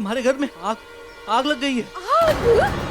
तुम्हारे घर में आग लग गई है। आग?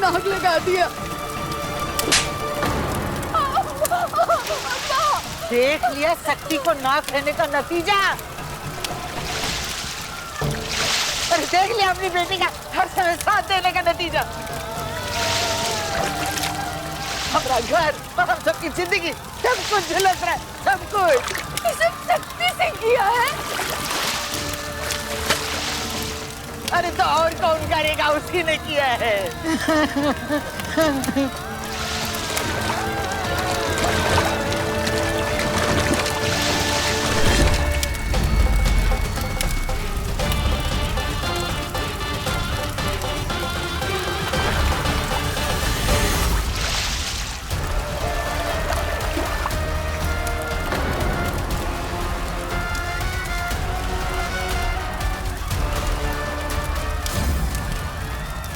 आग लगा दिया। देख लिया शक्ति को नाक रहने का नतीजा। और देख लिया अपनी बेटी का हर समय साथ देने का नतीजा। हमारा घर और हम सबकी जिंदगी सब कुछ झुलस रहा है, सब कुछ। ये सब शक्ति से किया है। अरे तो और कौन करेगा, उसी ने किया है।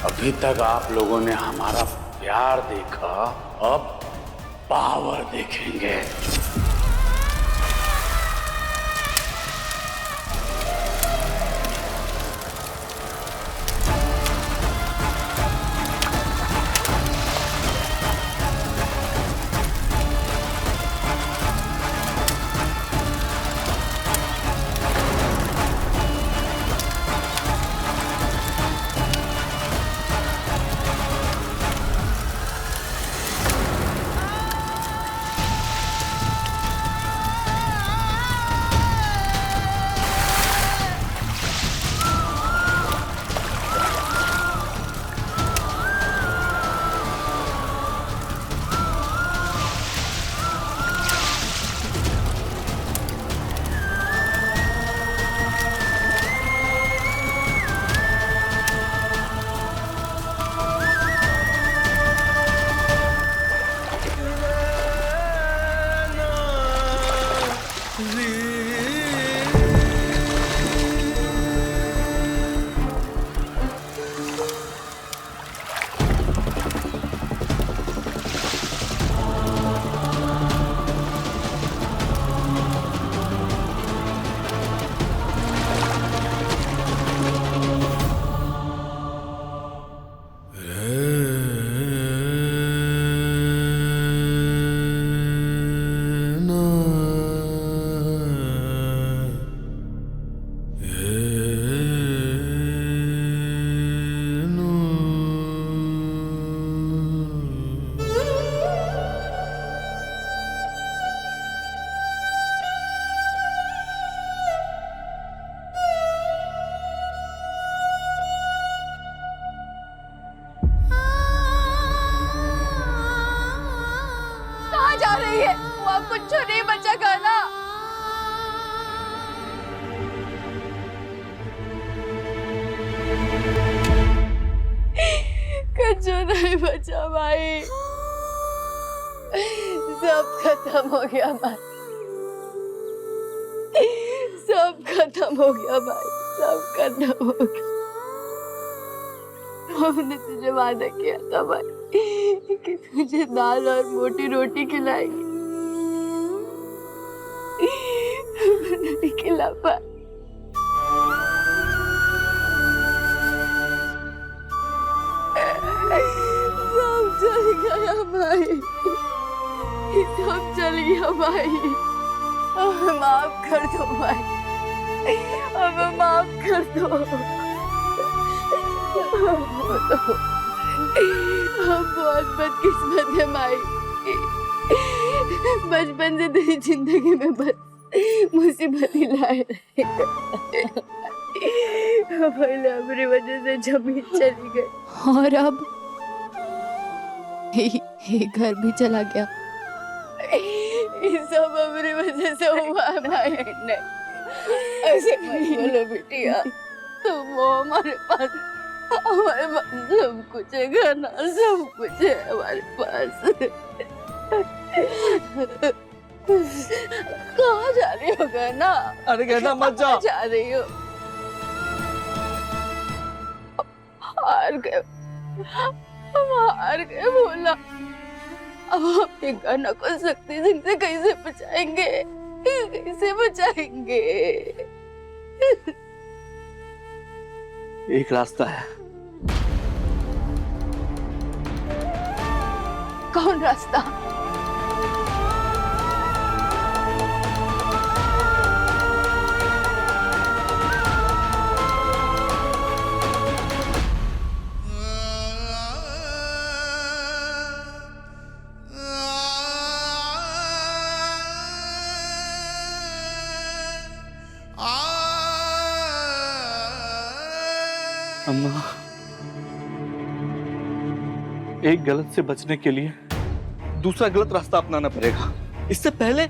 अभी तक आप लोगों ने हमारा प्यार देखा, अब पावर देखेंगे। कुछ नहीं बचा खाना। कुछ नहीं बचा भाई, सब खत्म हो गया भाई, सब खत्म हो गया भाई, सब खत्म हो गया। हमने तुझे वादा किया था भाई कि तुझे दाल और मोटी रोटी खिलाएगी, नहीं खिला पाए। सब चल गया भाई, सब चल गया भाई। अब माफ कर दो भाई, अब माफ कर दो। हम बहुत बदकिस्मत है माई। बचपन से तेरी जिंदगी में बस मुसीबत ही लाए रहे। पहले हमारी वजह से जमीन चली गई और अब ये घर भी चला गया। ये सब हमारी वजह से हुआ है माई। ऐसे मत बोलो बिटिया, तुम हो हमारे पास सब कुछ है, गाना सब कुछ है हमारे पास। कहाँ जा रही हो गाना? अरे गहना मत जा। जा रही हो? हार गए, हम हार गए बोला। अब अपने गाना को शक्ति सिंह से कैसे बचाएंगे? कैसे बचाएंगे? एक रास्ता है। कौन रास्ता? अम्मा, एक गलत से बचने के लिए दूसरा गलत रास्ता अपनाना पड़ेगा। इससे पहले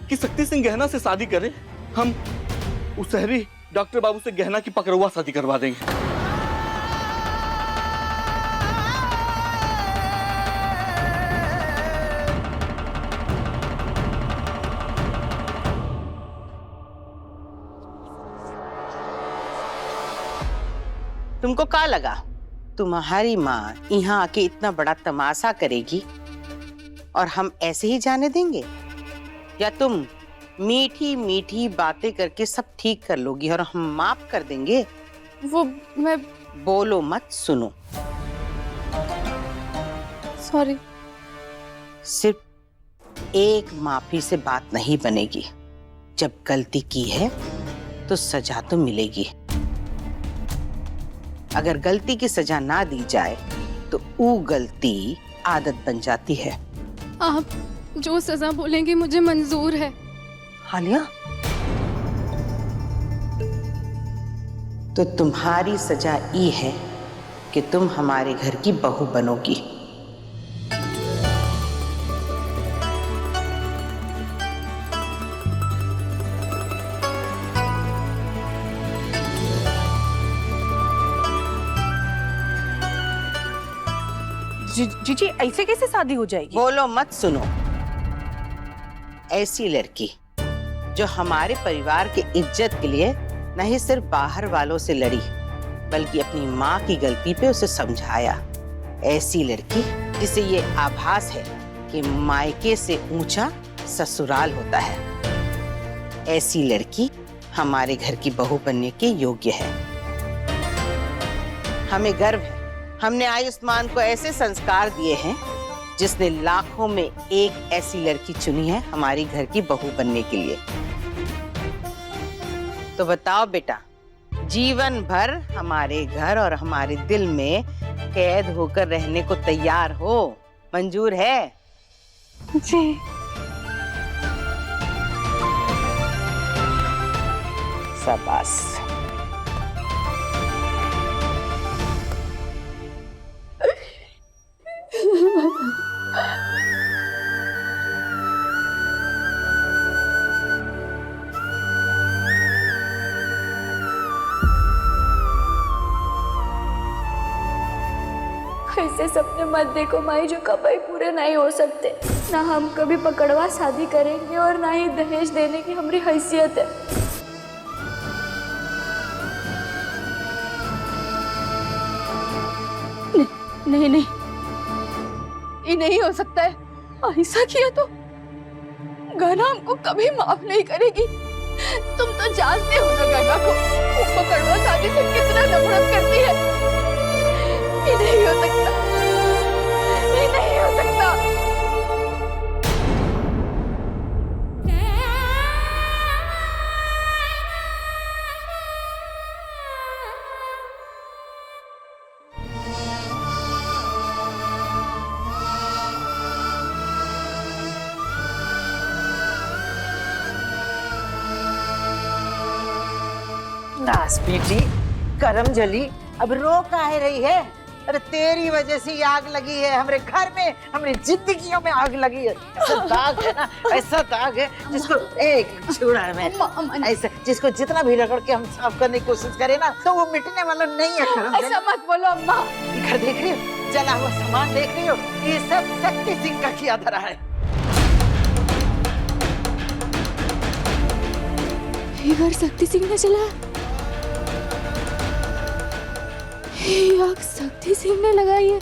कि शक्ति सिंह गहना से शादी करे, हम उस शहरी डॉक्टर बाबू से गहना की पकड़वा शादी करवा देंगे। तुमको क्या लगा तुम्हारी माँ यहाँ आके इतना बड़ा तमाशा करेगी और हम ऐसे ही जाने देंगे? या तुम मीठी मीठी बातें करके सब ठीक कर लोगी और हम माफ कर देंगे? वो मैं बोलो मत, सुनो। सॉरी। सिर्फ एक माफी से बात नहीं बनेगी। जब गलती की है तो सजा तो मिलेगी। अगर गलती की सजा ना दी जाए तो वो गलती आदत बन जाती है। आप जो सजा बोलेंगे मुझे मंजूर है। हालिया, तो तुम्हारी सजा ये है कि तुम हमारे घर की बहू बनोगी। जीजी ऐसे कैसे शादी हो जाएगी? बोलो मत, सुनो। ऐसी लड़की जो हमारे परिवार की इज्जत के लिए नहीं सिर्फ बाहर वालों से लड़ी, बल्कि अपनी माँ की गलती पे उसे समझाया। ऐसी लड़की जिसे ये आभास है कि मायके से ऊंचा ससुराल होता है। ऐसी लड़की हमारे घर की बहू बनने के योग्य है। हमें गर्व है, हमने आयुष्मान को ऐसे संस्कार दिए हैं जिसने लाखों में एक ऐसी लड़की चुनी है हमारी घर की बहू बनने के लिए। तो बताओ बेटा, जीवन भर हमारे घर और हमारे दिल में कैद होकर रहने को तैयार हो? मंजूर है? जी। शाबाश। ऐसे सपने मत देखो माई जो कभी पूरे नहीं हो सकते। ना हम कभी पकड़वा शादी करेंगे और ना ही दहेज देने की हमारी हैसियत है। नहीं नहीं, ये नहीं हो सकता है। ऐसा किया तो गाना हमको कभी माफ नहीं करेगी। तुम तो जानते हो ना गाना को, वो पकड़वा शादी से कितना नफरत करती है। ये नहीं हो सकता, ये नहीं हो सकता। शाबाश बेटी, करम जली। अब रो काहे रही है? अरे तेरी वजह से आग लगी है हमारे घर में, हमारी जिंदगियों में आग लगी है। ऐसा दाग है ना, ऐसा दाग है जिसको एक छुड़ा मैं ऐसा, जिसको जितना भी रगड़ के हम साफ करने की कोशिश करें ना तो वो मिटने वाला नहीं है। करम ऐसा मत बोलो अम्मा। घर देख रही हो, जला हुआ सामान देख रही हो, ये सब शक्ति सिंह का किया धरा है। ये घर शक्ति सिंह ने चलाया? ये आग शक्ति सिंह ने लगाई है?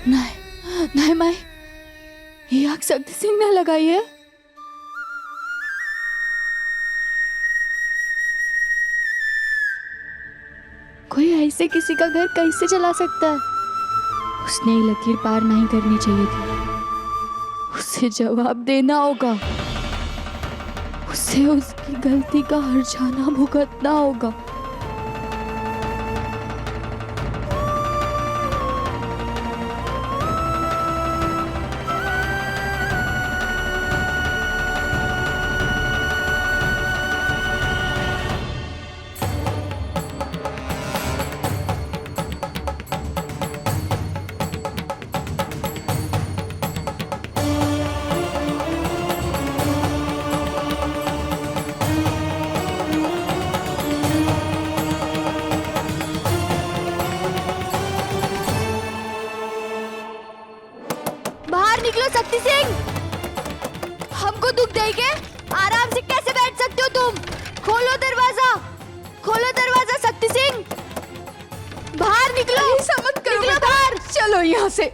नहीं नहीं माई, ये आग शक्ति सिंह ने लगाई है। कोई ऐसे किसी का घर कैसे चला सकता है? उसने ये लकीर पार नहीं करनी चाहिए थी। उसे जवाब देना होगा, उसे उसकी गलती का हर्जाना भुगतना होगा। निकलो शक्ति सिंह, हमको दुख देंगे। आराम से कैसे बैठ सकते हो तुम? खोलो दरवाजा, खोलो दरवाजा शक्ति सिंह, बाहर निकलो। ऐसा मत करो, निकलो बाहर। चलो यहाँ से,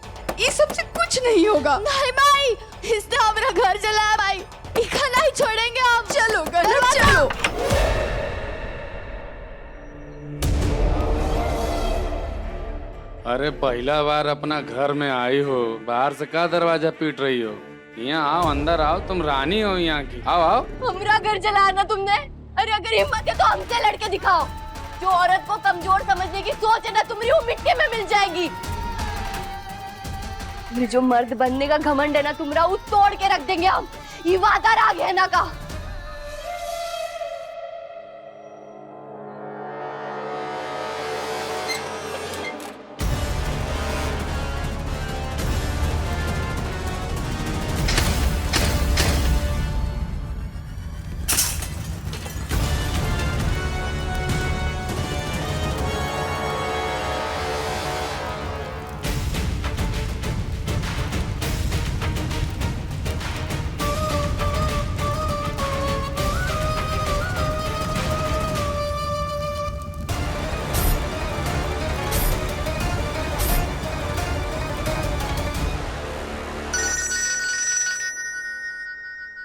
ये सबसे कुछ नहीं होगा। नहीं माई, इसने हमारा घर जलाया भाई, इका नहीं छोड़ेंगे हम। चलो गणप चलो। अरे पहला बार अपना घर में आई हो, बाहर से का दरवाजा पीट रही हो? यहाँ आओ, अंदर आओ, तुम रानी हो यहाँ की। आओ आओ। हमारा घर जलाया ना तुमने? अरे अगर हिम्मत है तो हमसे लड़के दिखाओ। जो औरत को कमजोर समझने की सोच है ना तुम्हारी, वो मिट्टी में मिल जाएगी। ये जो मर्द बनने का घमंड है ना तुम्हारा, वो तोड़ के रख देंगे हम। ये वादा रहा गहना का।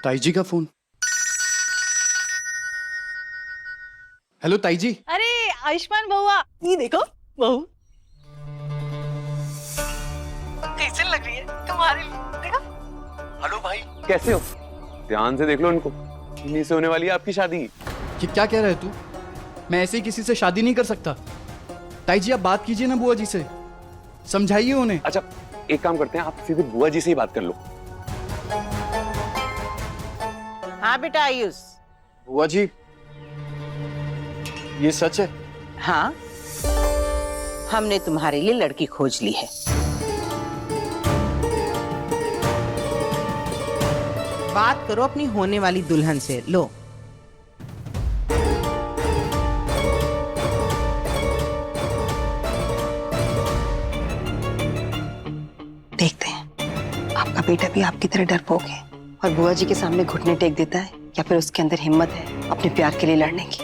ताई जी का फोन। हेलो ताई जी। अरे आयुष्मान बहुआ, ये देखो बहू कैसे लग रही है तुम्हारे लिए। देखो। हेलो भाई, कैसे हो? ध्यान से देख लो इनको, इन्हीं से होने वाली है आपकी शादी। ये क्या कह रहा है तू? मैं ऐसे ही किसी से शादी नहीं कर सकता। ताई जी आप बात कीजिए ना बुआ जी से, समझाइए उन्हें। अच्छा एक काम करते हैं, आप सीधे बुआ जी से ही बात कर लो। हाँ बेटा आयुष। बुआ जी ये सच है? हाँ, हमने तुम्हारे लिए लड़की खोज ली है। बात करो अपनी होने वाली दुल्हन से। लो देखते हैं आपका बेटा भी आपकी तरह डरपोक है और बुआ जी के सामने घुटने टेक देता है, या फिर उसके अंदर हिम्मत है अपने प्यार के लिए लड़ने की।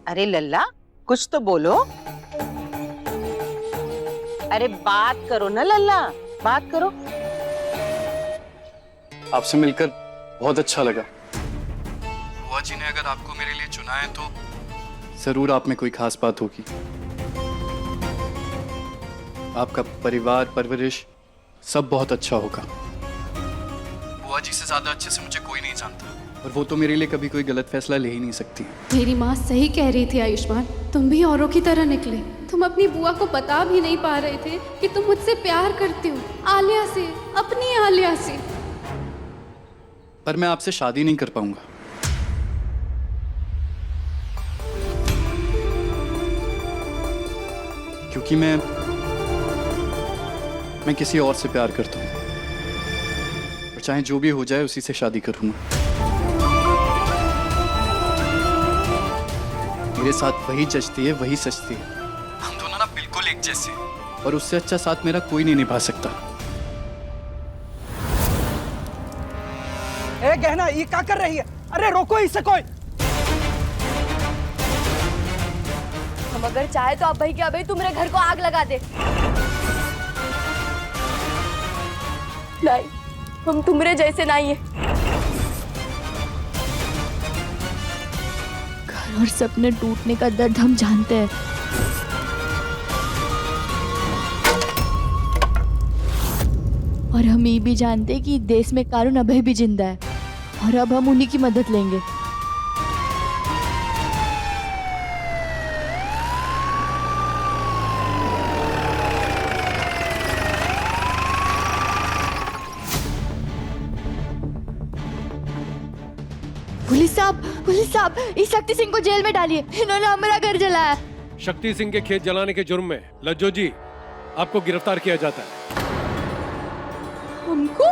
अरे लल्ला कुछ तो बोलो। अरे बात करो ना लल्ला, बात करो। आपसे मिलकर बहुत अच्छा लगा। बुआ जी ने अगर आपको मेरे लिए चुना है तो जरूर आप में कोई खास बात होगी। आपका परिवार, परवरिश सब बहुत अच्छा होगा। बुआ जी से ज्यादा अच्छे से मुझे कोई नहीं जानता, और वो तो मेरे लिए कभी कोई गलत फैसला ले ही नहीं सकती। मेरी माँ सही कह रही थी आयुष्मान, तुम भी औरों की तरह निकले। तुम अपनी बुआ को बता भी नहीं पा रहे थे कि तुम मुझसे प्यार करते हो, आलिया से, अपनी आलिया से। पर मैं आपसे शादी नहीं कर पाऊंगा। क्योंकि मैं किसी और से प्यार करता हूँ और चाहे जो भी हो जाए उसी से शादी करूंगा। मेरे साथ वही जचती है, वही सचती है। हम दोनों ना बिल्कुल एक जैसे हैं और उससे अच्छा साथ मेरा कोई नहीं निभा सकता। ए गहना, ये क्या कर रही है? अरे रोको इसे कोई। हम अगर चाहे तो अभय के अभय तू मेरे घर को आग लगा दे। नहीं, हम तुम्हारे जैसे नहीं है। घर और सपने टूटने का दर्द हम जानते हैं। और हम ये भी जानते हैं कि देश में कारून अभय भी जिंदा है और अब हम उन्हीं की मदद लेंगे। पुलिस साहब, इस शक्ति सिंह को जेल में डालिए। इन्होंने हमारा घर जलाया। शक्ति सिंह के खेत जलाने के जुर्म में लज्जो जी आपको गिरफ्तार किया जाता है। हमको?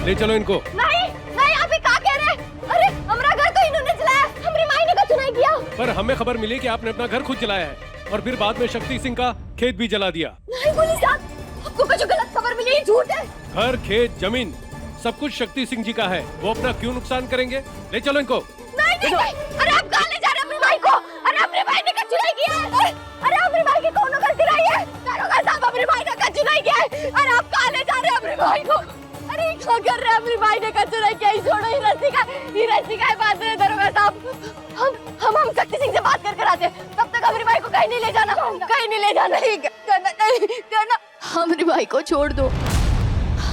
ले चलो इनको। नहीं, आप ये क्या कह रहे हैं? अरे हमारा घर तो इन्होंने जलाया, हमारी माई ने का चुनाव किया। पर हमें खबर मिली कि आपने अपना घर खुद जलाया है और फिर बाद में शक्ति सिंह का खेत भी जला दिया। नहीं पुलिस साहब, आपको कुछ गलत खबर मिली, ये झूठ है। घर, खेत, जमीन सब कुछ शक्ति सिंह जी का है। वो अपना क्यों नुकसान करेंगे? ले चलो इनको। नहीं। अरे आप कहाँ ले जा रहे हैं अपनी माई को? अरे अपनी माई ने का चुनाव किया है। अरे अपनी माई की कौन गलती रही है? दारोगा साहब, अपनी माई ने का चुनाव किया है। अरे आप कहाँ ले जा रहे हैं अपनी माई को? अरे क्या कर रहे हैं? अपनी माई ने का चुनाव किया। छोड़ो, ये रस्सी का बात है दारोगा साहब। हम शक्ति सिंह से बात कर आते हैं। तब तक अपनी माई को कहीं नहीं ले जाना, कहीं नहीं ले जाना। नहीं करना। हमारी माई को छोड़ दो।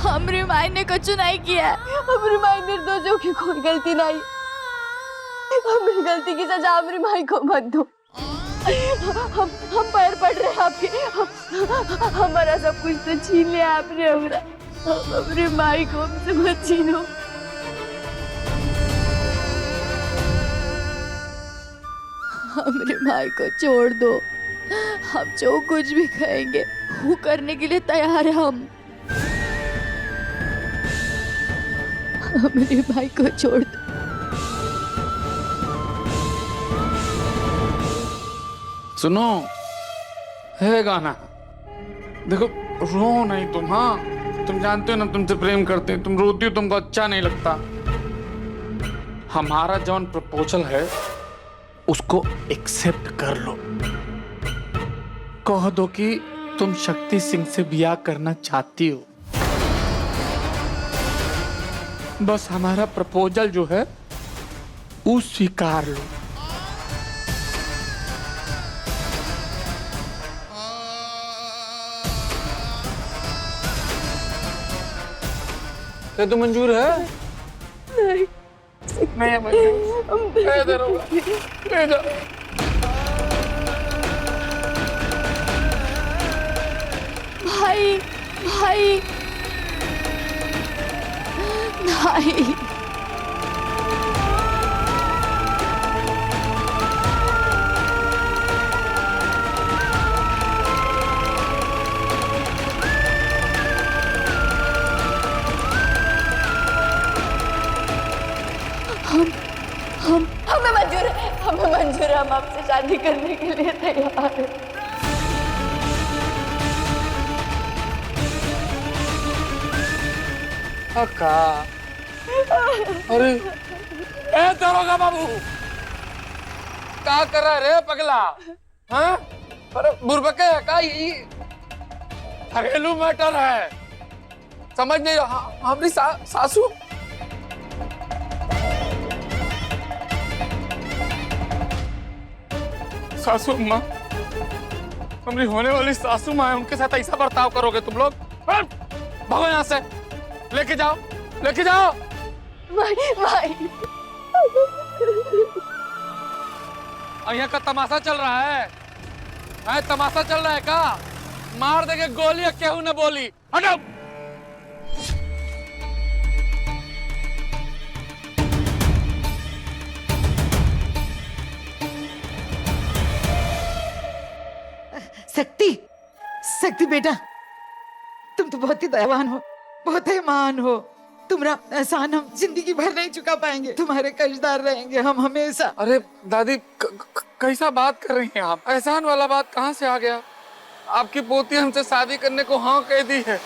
हमारी माई ने कुछ नहीं किया है। हमारी माई निर्दोषों की कोई गलती नहीं। हमारी गलती की सजा हमारी माई को मत दो। हम पैर पड़ रहे हैं आपके। हमारा सब कुछ तो छीन लिया आपने। हमारी माई को हमसे मत छीनो। हमारी माई को छोड़ दो। हम जो कुछ भी कहेंगे वो करने के लिए तैयार है हम। मेरे भाई को छोड़ दो। सुनो, है गाना। देखो, रो नहीं तुम। हाँ, तुम जानते हो ना तुमसे प्रेम करते हैं। तुम रोती हो, तुमको अच्छा नहीं लगता। हमारा जौन प्रपोजल है उसको एक्सेप्ट कर लो। कह दो कि तुम शक्ति सिंह से ब्याह करना चाहती हो। बस हमारा प्रपोजल जो है वो स्वीकार लो। क्या तो मंजूर है? नहीं मंजूर। ले जाओ। भाई नहीं। हमें मंजूर है। हम आपसे शादी करने के लिए तैयार हैं। अक्का, अरे ए दरोगा बाबू, क्या कर रहा है रे पगला? हाँ? अरे बुरबके है का? ये घरेलू मैटर है, समझ नहीं? हमारी सासू अम्मा, हमारी होने वाली सासू माँ है, उनके साथ ऐसा बर्ताव करोगे तुम लोग? भागो यहाँ से। लेके जाओ। भाई। यहाँ का तमाशा चल रहा है। तमाशा चल रहा है का? मार देंगे गोली, केहू न बोली। हटो। शक्ति, शक्ति बेटा, तुम तो बहुत ही दयावान हो, बहुत ही महान हो। तुम्हारा एहसान हम जिंदगी भर नहीं चुका पाएंगे। तुम्हारे कर्जदार रहेंगे हम हमेशा। अरे दादी, कैसा बात कर रही हैं आप? एहसान वाला बात कहाँ से आ गया? आपकी पोती हमसे शादी करने को हाँ कह दी है।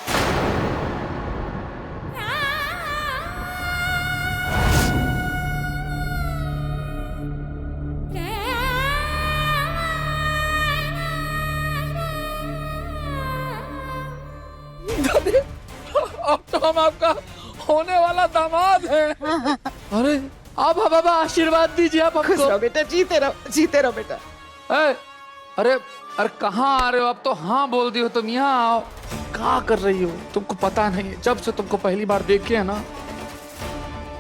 दादी, अब तो हम आपका होने वाला दामाद हैं। अरे आप बाबा आशीर्वाद दीजिए आप खुश हमको। रहो बेटा, जीते रहो बेटा। अरे कहाँ आ रहे हो? अब तो हाँ बोल दी हो तुम। यहाँ आओ। क्या कर रही हो? तुमको पता नहीं है, जब से तुमको पहली बार देखे है ना,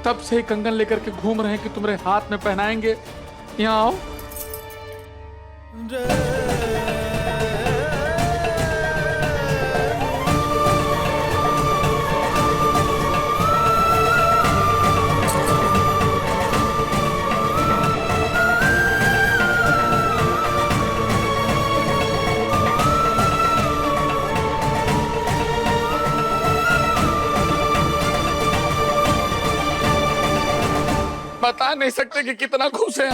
तब से ही कंगन लेकर के घूम रहे हैं कि तुम्हारे हाथ में पहनाएंगे। यहाँ आओ। बता नहीं सकते कि कितना खुश है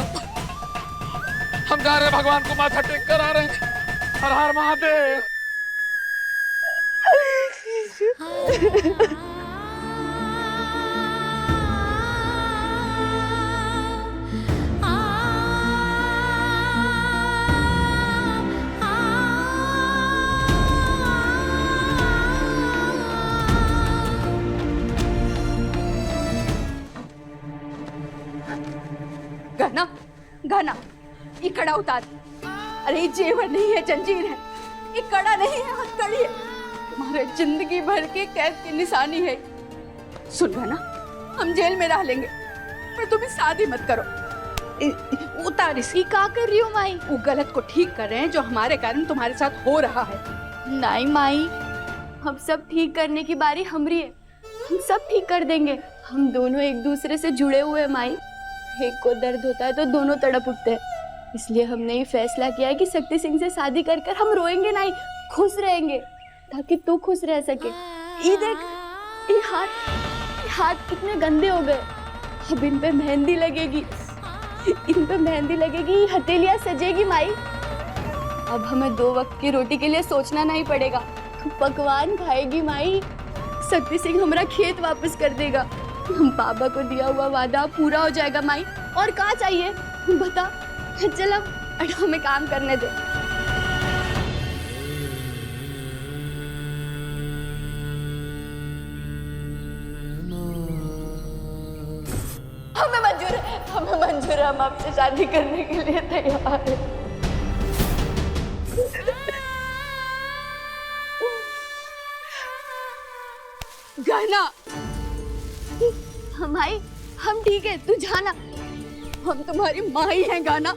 हम जा रहे हैं, भगवान को माथा टेक कर आ रहे हैं। हर हर महादेव। गाना गाना ये कड़ा उतार। अरे जेवर नहीं है, जंजीर है। ये कड़ा नहीं है, हथकड़ी है। तुम्हारे जिंदगी भर के कैद की निशानी है। सुन गाना, हम जेल में रह लेंगे, पर तुम शादी मत करो। उतार इसकी। का कर रही हो माई? वो गलत को ठीक कर रहे हैं जो हमारे कारण तुम्हारे साथ हो रहा है। नहीं माई, हम सब ठीक करने की बारी हमारी है। हम सब ठीक कर देंगे। हम दोनों एक दूसरे से जुड़े हुए हैं माई। एक को दर्द होता है तो दोनों तड़प उठते हैं। इसलिए हमने ये फैसला किया है कि शक्ति सिंह से शादी कर कर हम रोएंगे नहीं, खुश रहेंगे, ताकि तू खुश रह सके। ये देख, ये हाथ कितने गंदे हो गए। अब इन पे मेहंदी लगेगी, इन पे मेहंदी लगेगी, ये हथेलियां सजेगी माई। अब हमें 2 वक्त की रोटी के लिए सोचना नहीं पड़ेगा। तू पकवान खाएगी माई। शक्ति सिंह हमारा खेत वापस कर देगा। हम पापा को दिया हुआ वादा पूरा हो जाएगा माई। और क्या चाहिए बता? चल अब हमें काम करने दे। हमें मंजूर है, हम आपसे शादी करने के लिए तैयार हैं। गाना, भाई हम ठीक है, तू जाना। हम तुम्हारी माँ ही हैं गाना।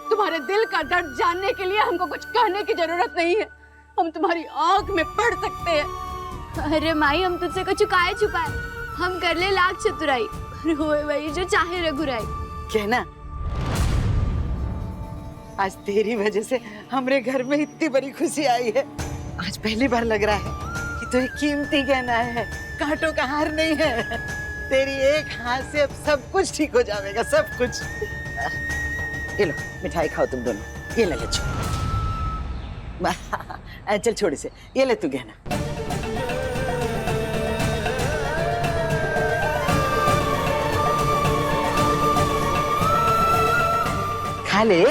तुम्हारे दिल का दर्द जानने के लिए हमको कुछ कहने की जरूरत नहीं है। हम तुम्हारी आंख में पढ़ सकते हैं। अरे माई, हम तुझसे कुछ छुपाए, हम कर ले लाख चतुराई, रोए वही जो चाहे रघुराई। कहना, आज तेरी वजह से हमारे घर में इतनी बड़ी खुशी आई है। आज पहली बार लग रहा है कि तो एक कीमती गहना है, कांटों का हार नहीं है। तेरी एक हाथ से अब सब कुछ ठीक हो जाएगा, सब कुछ। ये लो मिठाई खाओ तुम दोनों। ये ले लच्छू। चल छोड़ से, ये ले तू गहना। खा ले।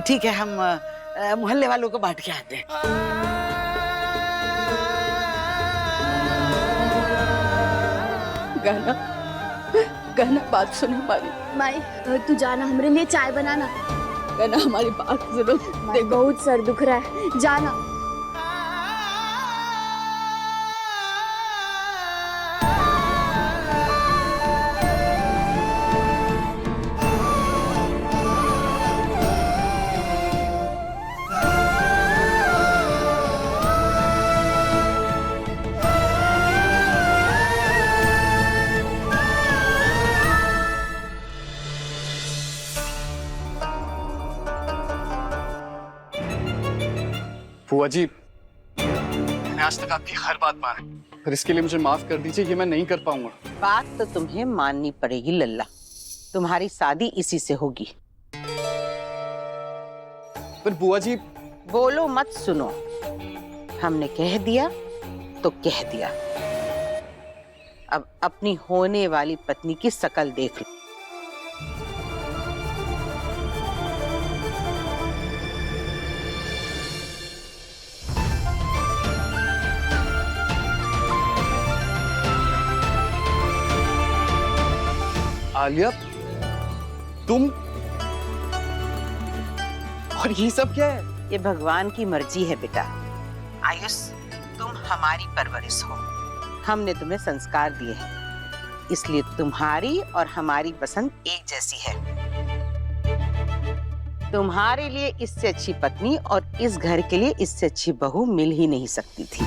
ठीक है, हम मोहल्ले वालों को बांट के आते हैं। गाना, गहना बात सुनो हमारी। माई तू जाना, हमरे लिए चाय बनाना। गहना हमारी बात सुनो। माई बहुत सर दुख रहा है, जाना। बुआ जी, मैंने आज तक आपकी हर बात मानी, पर इसके लिए मुझे माफ कर दीजिए, ये मैं नहीं कर पाऊंगा। बात तो तुम्हें माननी पड़ेगी लल्ला, तुम्हारी शादी इसी से होगी। पर बुआ जी। बोलो मत, सुनो। हमने कह दिया तो कह दिया। अब अपनी होने वाली पत्नी की शकल देख लो। आलिया, तुम, और ये सब क्या है? ये भगवान की मर्जी है बेटा। आयुष, तुम हमारी परवरिश हो, हमने तुम्हें संस्कार दिए हैं, इसलिए तुम्हारी और हमारी पसंद एक जैसी है। तुम्हारे लिए इससे अच्छी पत्नी और इस घर के लिए इससे अच्छी बहू मिल ही नहीं सकती थी।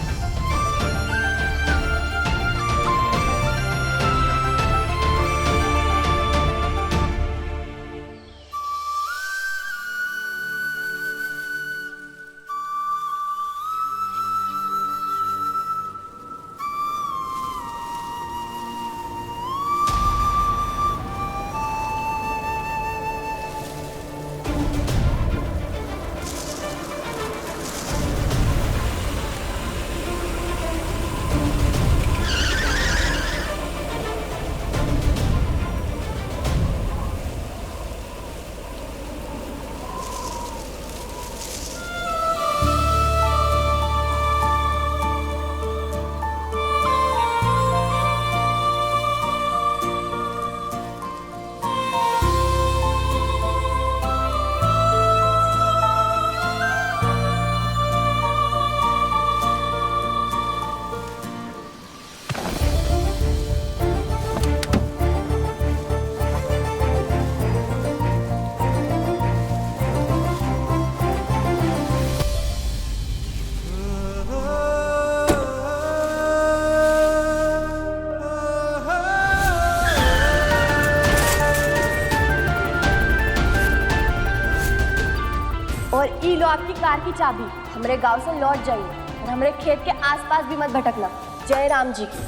और ई लो आपकी कार की चाबी। हमरे गांव से लौट जाइए और हमरे खेत के आसपास भी मत भटकना। जय राम जी की।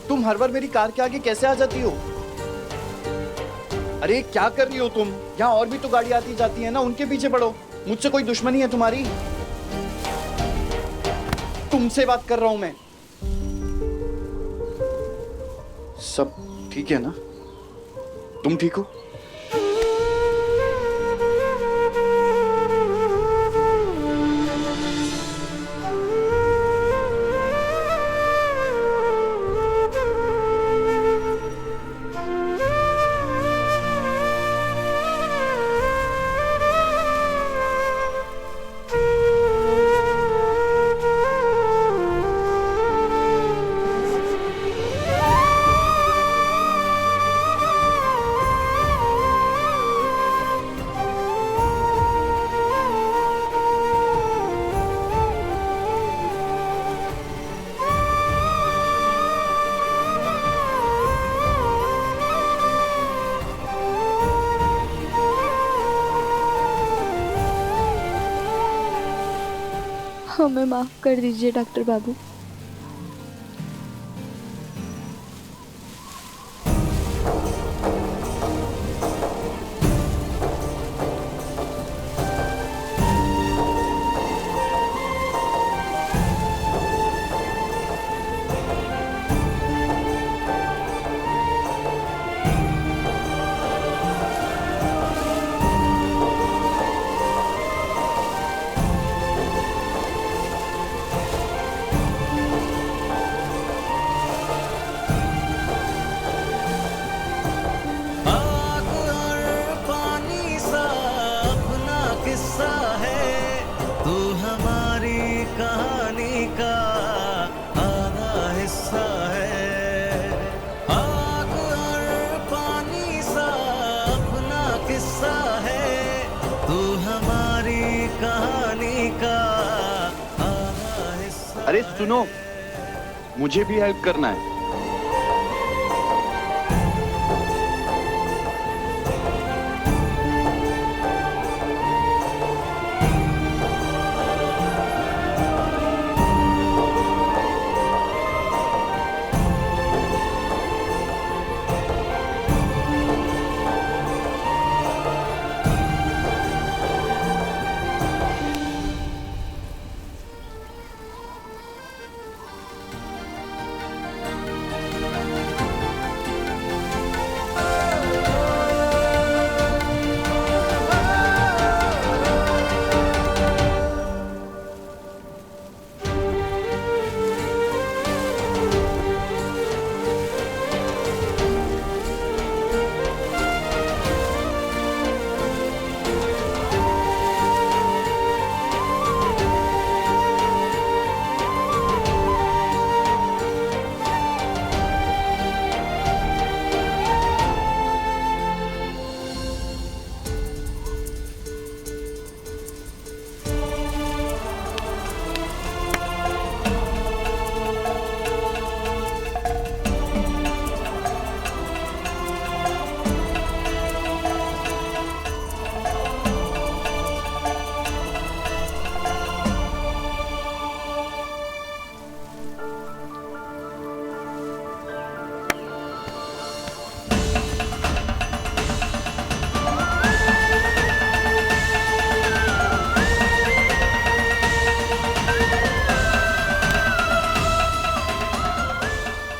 तुम हर बार मेरी कार के आगे कैसे आ जाती हो? अरे क्या कर रही हो तुम? यहाँ और भी तो गाड़ी आती जाती है ना, उनके पीछे पड़ो। मुझसे कोई दुश्मनी है तुम्हारी? तुमसे बात कर रहा हूं मैं। सब ठीक है ना? तुम ठीक हो? हमें माफ कर दीजिए डॉक्टर बाबू। अरे सुनो, मुझे भी हेल्प करना है।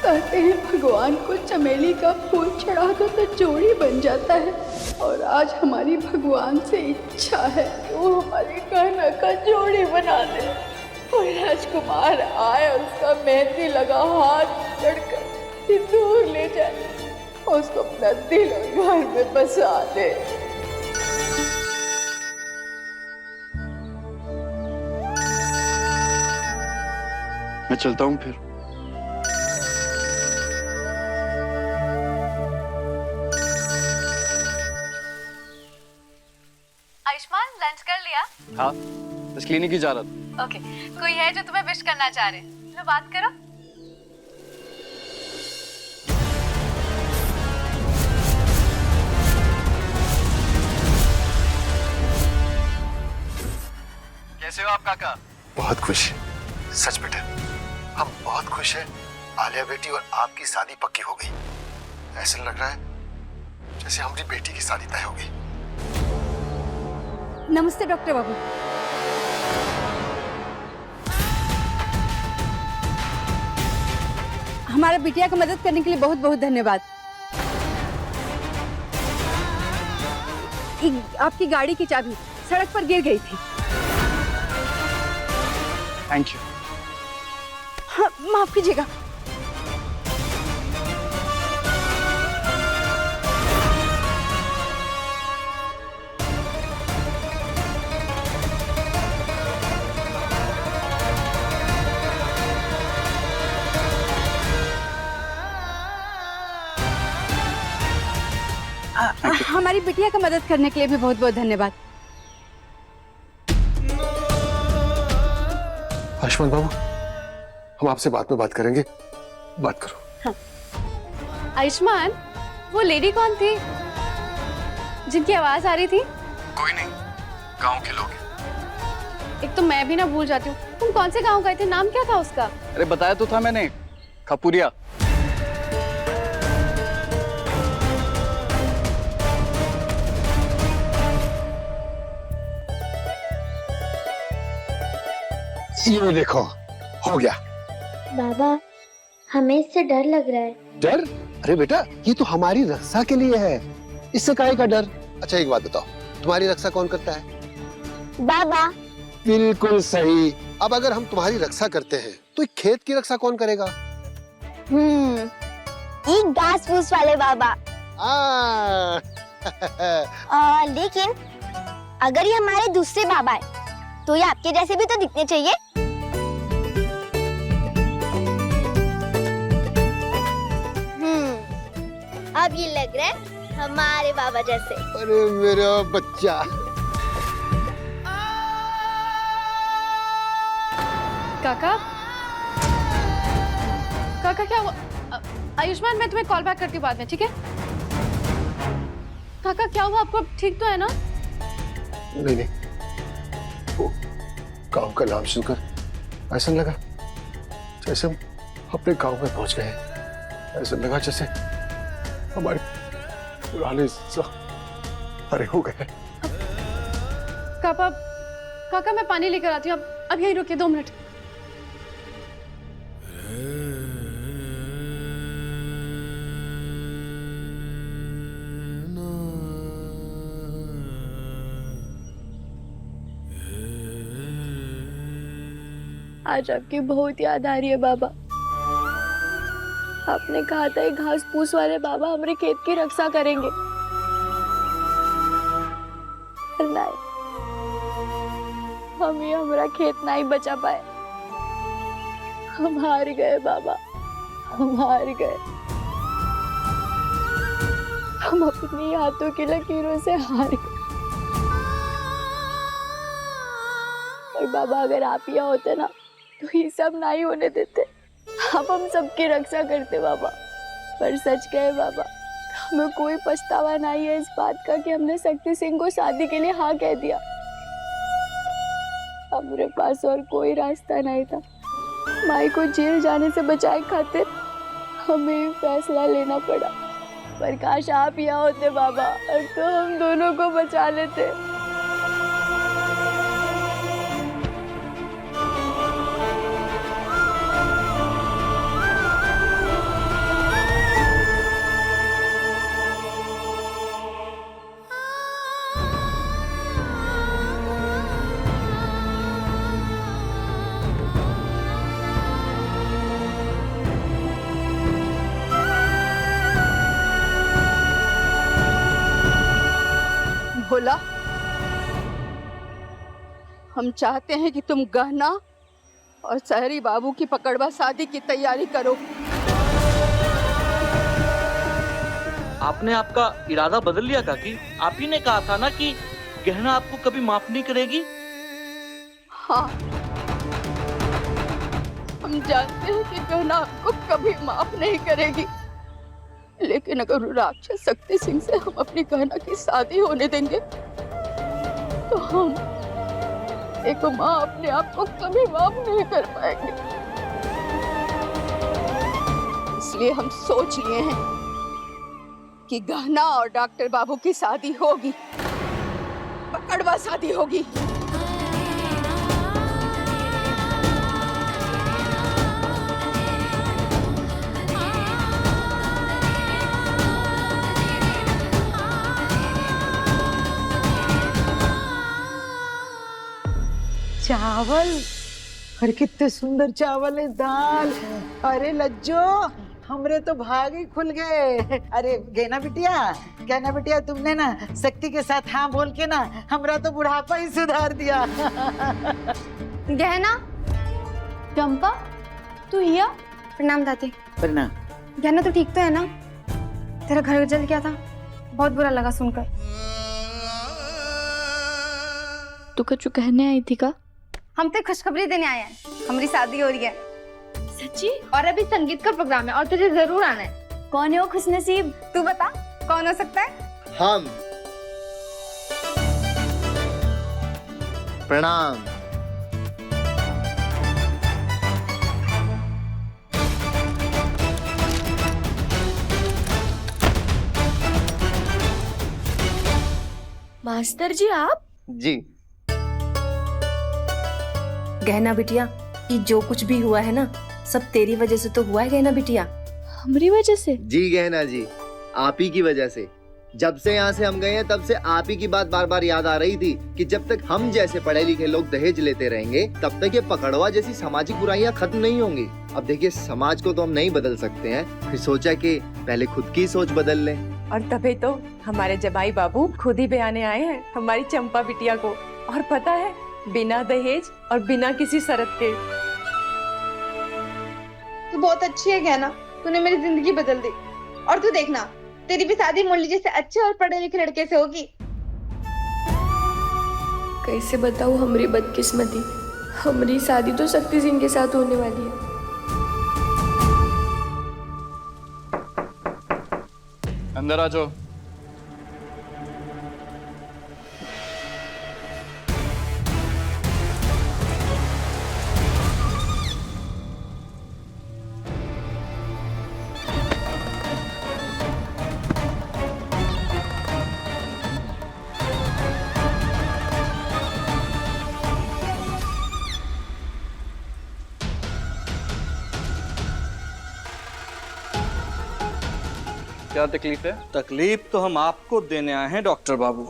कहते हैं भगवान को चमेली का फूल चढ़ा दो तो जोड़ी बन जाता है, और आज हमारी भगवान से इच्छा है कि वो हमारे गहना का जोड़ी बना दे। और राजकुमार आए और उसका मेहंदी लगा हाथ पकड़कर सिंदूर ले जाए, उसको अपना दिल और घर में बसा दे। मैं चलता हूँ फिर। आयुष्मान, लंच कर लिया? हाँ, बस क्लिनिक ही जा रहा था। ओके, कोई है जो तुम्हें विश करना चाह रहे? चलो बात करो। कैसे हो आप काका? बहुत खुश, सच बेटे हम बहुत खुश हैं। आलिया बेटी और आपकी शादी पक्की हो गई। ऐसा लग रहा है जैसे हमारी बेटी की शादी तय हो गई। नमस्ते डॉक्टर बाबू। हमारा बिटिया को मदद करने के लिए बहुत बहुत धन्यवाद। आपकी गाड़ी की चाबी सड़क पर गिर गई थी। Thank you. हाँ, माफ कीजिएगा। हमारी बिटिया का मदद करने के लिए भी बहुत बहुत धन्यवाद। आयुष्मान बाबू, हम आपसे बाद में बात करेंगे, बात करो। हाँ। आयुष्मान, वो लेडी कौन थी जिनकी आवाज आ रही थी? कोई नहीं, गांव के लोग। एक तो मैं भी ना भूल जाती हूँ। तुम कौन से गांव गए थे? नाम क्या था उसका? अरे बताया तो था मैंने, खपुरिया। ये देखो, हो गया। बाबा, हमें इससे डर लग रहा है। डर? अरे बेटा, ये तो हमारी रक्षा के लिए है, इससे काहे का डर? अच्छा एक बात बताओ, तुम्हारी रक्षा कौन करता है? बाबा। बिल्कुल सही। अब अगर हम तुम्हारी रक्षा करते हैं तो एक खेत की रक्षा कौन करेगा? एक घास फूस वाले बाबा। लेकिन अगर ये हमारे दूसरे बाबा है तो ये आपके जैसे भी तो दिखने चाहिए। अब ये लग रहा है हमारे बाबा जैसे। अरे मेरा बच्चा। काका, काका क्या हुआ? आयुष्मान, मैं तुम्हें कॉल बैक करती हूँ बाद में, ठीक है? काका क्या हुआ आपको? ठीक तो है ना? नहीं नहीं, वो गांव का नाम सुनकर ऐसा लगा जैसे हम अपने गांव में पहुंच गए हैं। ऐसा लगा जैसे हमारे पुराने हरे हो गए। काका मैं पानी लेकर आती हूँ, अब यहीं रुकिए 2 मिनट। आज आपकी बहुत याद आ रही है बाबा। आपने कहा था घास फूस वाले बाबा हमारे खेत की रक्षा करेंगे, पर नहीं, हम ही हमारा खेत नहीं बचा पाए। हम हार गए बाबा, हम हार गए। हम अपनी हाथों की लकीरों से हार गए। और बाबा अगर आप यहाँ होते ना तो ये सब नहीं होने देते। आप हम सबकी रक्षा करते बाबा। पर सच कहे बाबा, हमें कोई पछतावा नहीं है इस बात का कि हमने शक्ति सिंह को शादी के लिए हाँ कह दिया। हमारे पास और कोई रास्ता नहीं था। माई को जेल जाने से बचाए खातिर हमें फैसला लेना पड़ा। पर काश आप यहाँ होते बाबा, तो हम दोनों को बचा लेते। भोला, हम चाहते हैं कि तुम गहना और शहरी बाबू की पकड़वा शादी की तैयारी करो। आपने आपका इरादा बदल लिया काकी? आप ही ने कहा था ना कि गहना आपको कभी माफ नहीं करेगी। हाँ, हम जानते हैं कि गहना आपको कभी माफ नहीं करेगी, लेकिन अगर राक्षस शक्ति सिंह से हम अपनी गहना की शादी होने देंगे तो हम एक माँ अपने आप को कभी माफ नहीं कर पाएंगे। इसलिए हम सोच लिए हैं कि गहना और डॉक्टर बाबू की शादी होगी, पकड़वा शादी होगी। चावल, अरे कितने सुंदर चावल है। दाल, अरे लज्जो, हमरे तो भाग ही खुल गए। अरे गहना बिटिया, तुमने ना शक्ति के साथ हाँ बोल के ना हमरा तो बुढ़ापा ही सुधार दिया। गहना, चंपा, तू यहाँ? प्रणाम दादी। प्रणाम। गहना तो ठीक तो है ना? तेरा घर जल गया था, बहुत बुरा लगा सुनकर। तू कुछ कहने आई थी का? हम तो खुशखबरी देने आए हैं, हमारी शादी हो रही है। सच्ची? और अभी संगीत का प्रोग्राम है और तुझे जरूर आना है। कौन है वो खुशनसीब? तू बता कौन हो सकता है? हम। प्रणाम। मास्टर जी आप? जी। गहना बिटिया, ये जो कुछ भी हुआ है ना, सब तेरी वजह से तो हुआ है गहना बिटिया। हमारी वजह से? जी गहना जी, आप ही की वजह से। जब से यहाँ से हम गए हैं तब से आप ही की बात बार बार याद आ रही थी कि जब तक हम जैसे पढ़े लिखे लोग दहेज लेते रहेंगे तब तक ये पकड़वा जैसी सामाजिक बुराइयां खत्म नहीं होंगी। अब देखिए, समाज को तो हम नहीं बदल सकते हैं, फिर सोचा कि पहले खुद की सोच बदल लें। और तभी तो हमारे जबाई बाबू खुद ही बयाने आए हैं हमारी चंपा बिटिया को। और पता है, बिना दहेज और बिना किसी शर्त के। तू बहुत अच्छी है गहना, तूने मेरी जिंदगी बदल दी। और तू देखना, तेरी भी शादी मुरली जैसे अच्छे और पढ़े लिखे लड़के से होगी। कैसे बताऊँ हमारी बदकिस्मती, हमारी शादी तो शक्ति सिंह के साथ होने वाली है। अंदर आ जाओ। क्या तकलीफ है? तकलीफ तो हम आपको देने आए हैं डॉक्टर बाबू।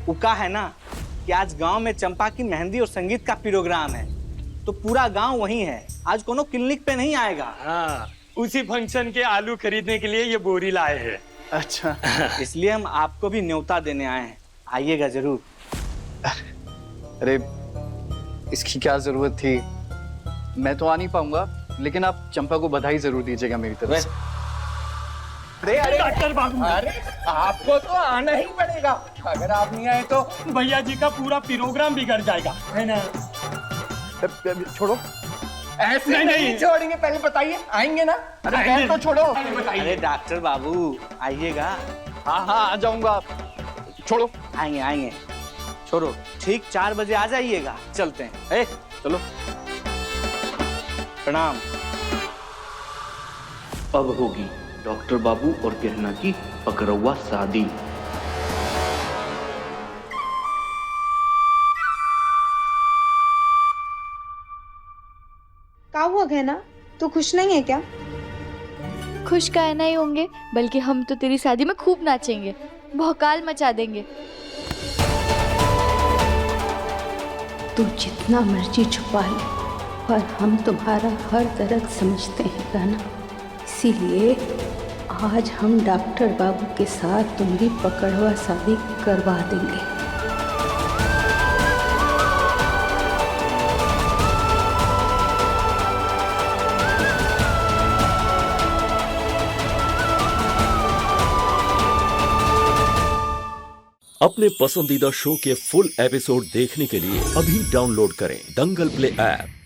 उका है ना कि आज गांव में चंपा की मेहंदी और संगीत का प्रोग्राम है, तो पूरा गांव वहीं है। आज कोनो क्लिनिक पे नहीं आएगा। हाँ, उसी फंक्शन के आलू खरीदने के लिए ये बोरी लाए हैं। अच्छा। इसलिए हम आपको भी न्योता देने आए हैं, आइएगा जरूर। अरे इसकी क्या जरूरत थी, मैं तो आ नहीं पाऊंगा, लेकिन आप चंपा को बधाई जरूर दीजिएगा मेरी तरफ से। अरे डॉक्टर बाबू, अरे आपको तो आना ही पड़ेगा। अगर आप नहीं आए तो भैया जी का पूरा प्रोग्राम बिगड़ जाएगा, है ना? छोड़ो, ऐसे नहीं छोड़ेंगे, पहले बताइए आएंगे ना? अरे तो छोड़ो, अरे डॉक्टर बाबू आइएगा। हाँ हाँ आ जाऊंगा, छोड़ो। आएंगे आएंगे, छोड़ो। ठीक 4 बजे आ जाइएगा, चलते हैं। चलो, प्रणाम। अब होगी डॉक्टर बाबू और गहना की पकड़वा शादी। क्या हुआ गहना, तू खुश नहीं है क्या? खुश काहे नहीं होंगे, बल्कि हम तो तेरी शादी में खूब नाचेंगे, भौकाल मचा देंगे। तू जितना मर्जी छुपा ले, पर हम तुम्हारा हर दर्द समझते हैं गाना। इसीलिए आज हम डॉक्टर बाबू के साथ तुम्हारी पकड़वा शादी करवा देंगे। अपने पसंदीदा शो के फुल एपिसोड देखने के लिए अभी डाउनलोड करें दंगल प्ले ऐप।